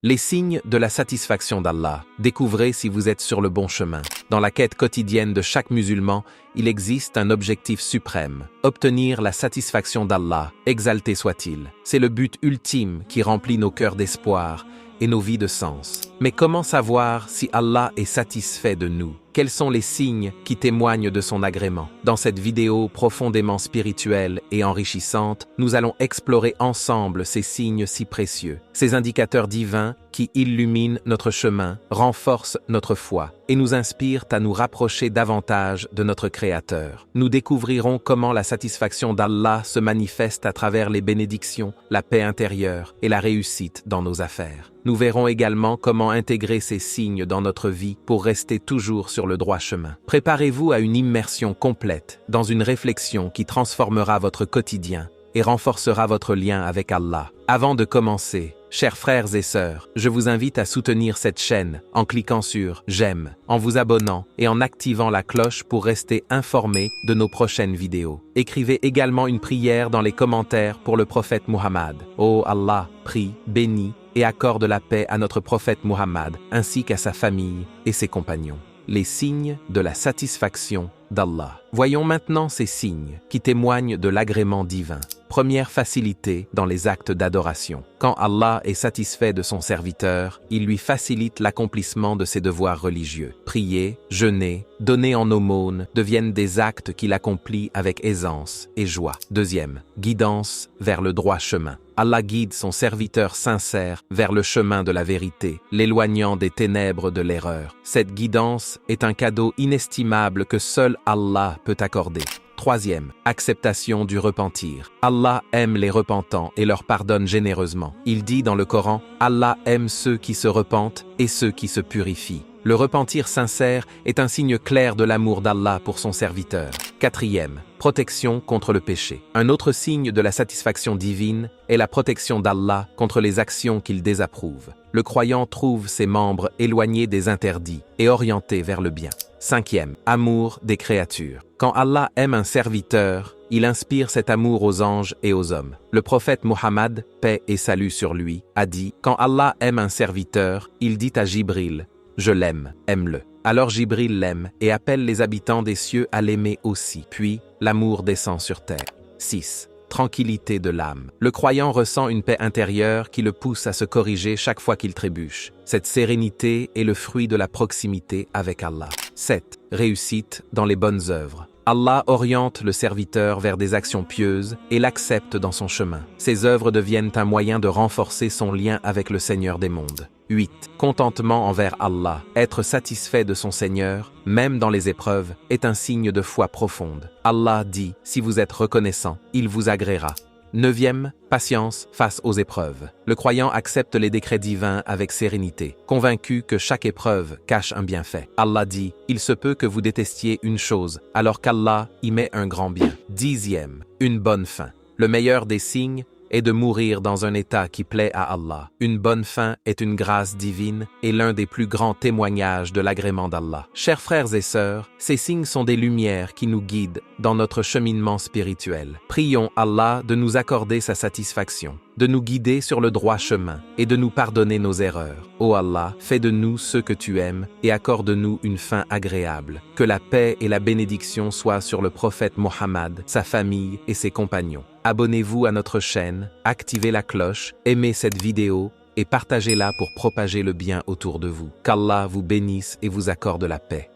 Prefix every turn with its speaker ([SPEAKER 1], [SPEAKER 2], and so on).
[SPEAKER 1] Les signes de la satisfaction d'Allah. Découvrez si vous êtes sur le bon chemin. Dans la quête quotidienne de chaque musulman, il existe un objectif suprême. Obtenir la satisfaction d'Allah, exalté soit-il. C'est le but ultime qui remplit nos cœurs d'espoir et nos vies de sens. Mais comment savoir si Allah est satisfait de nous? Quels sont les signes qui témoignent de son agrément? Dans cette vidéo profondément spirituelle et enrichissante, nous allons explorer ensemble ces signes si précieux, ces indicateurs divins qui illuminent notre chemin, renforcent notre foi et nous inspirent à nous rapprocher davantage de notre Créateur. Nous découvrirons comment la satisfaction d'Allah se manifeste à travers les bénédictions, la paix intérieure et la réussite dans nos affaires. Nous verrons également comment intégrer ces signes dans notre vie pour rester toujours sur le droit chemin. Préparez-vous à une immersion complète dans une réflexion qui transformera votre quotidien et renforcera votre lien avec Allah. Avant de commencer, chers frères et sœurs, je vous invite à soutenir cette chaîne en cliquant sur « J'aime », en vous abonnant et en activant la cloche pour rester informé de nos prochaines vidéos. Écrivez également une prière dans les commentaires pour le prophète Muhammad. Ô Allah, prie, bénis et accorde la paix à notre prophète Muhammad, ainsi qu'à sa famille et ses compagnons. Les signes de la satisfaction d'Allah. Voyons maintenant ces signes qui témoignent de l'agrément divin. Première facilité dans les actes d'adoration. Quand Allah est satisfait de son serviteur, il lui facilite l'accomplissement de ses devoirs religieux. Prier, jeûner, donner en aumône deviennent des actes qu'il accomplit avec aisance et joie. Deuxième, guidance vers le droit chemin. Allah guide son serviteur sincère vers le chemin de la vérité, l'éloignant des ténèbres de l'erreur. Cette guidance est un cadeau inestimable que seul Allah peut accorder. Troisième, acceptation du repentir. Allah aime les repentants et leur pardonne généreusement. Il dit dans le Coran, Allah aime ceux qui se repentent et ceux qui se purifient. Le repentir sincère est un signe clair de l'amour d'Allah pour son serviteur. Quatrième, protection contre le péché. Un autre signe de la satisfaction divine est la protection d'Allah contre les actions qu'il désapprouve. Le croyant trouve ses membres éloignés des interdits et orientés vers le bien. Cinquième, amour des créatures. Quand Allah aime un serviteur, il inspire cet amour aux anges et aux hommes. Le prophète Muhammad, paix et salut sur lui, a dit « Quand Allah aime un serviteur, il dit à Jibril « Je l'aime, aime-le ». Alors Jibril l'aime et appelle les habitants des cieux à l'aimer aussi. Puis, l'amour descend sur terre. 6. Tranquillité de l'âme. Le croyant ressent une paix intérieure qui le pousse à se corriger chaque fois qu'il trébuche. Cette sérénité est le fruit de la proximité avec Allah. 7. Réussite dans les bonnes œuvres. Allah oriente le serviteur vers des actions pieuses et l'accepte dans son chemin. Ces œuvres deviennent un moyen de renforcer son lien avec le Seigneur des mondes. 8. Contentement envers Allah. Être satisfait de son Seigneur, même dans les épreuves, est un signe de foi profonde. Allah dit, si vous êtes reconnaissant, il vous agréera. 9e, patience face aux épreuves. Le croyant accepte les décrets divins avec sérénité, convaincu que chaque épreuve cache un bienfait. Allah dit, il se peut que vous détestiez une chose, alors qu'Allah y met un grand bien. 10e, une bonne fin. Le meilleur des signes est de mourir dans un état qui plaît à Allah. Une bonne fin est une grâce divine et l'un des plus grands témoignages de l'agrément d'Allah. Chers frères et sœurs, ces signes sont des lumières qui nous guident dans notre cheminement spirituel. Prions Allah de nous accorder sa satisfaction, de nous guider sur le droit chemin et de nous pardonner nos erreurs. Ô Allah, fais de nous ceux que tu aimes et accorde-nous une fin agréable. Que la paix et la bénédiction soient sur le prophète Muhammad, sa famille et ses compagnons. Abonnez-vous à notre chaîne, activez la cloche, aimez cette vidéo et partagez-la pour propager le bien autour de vous. Qu'Allah vous bénisse et vous accorde la paix.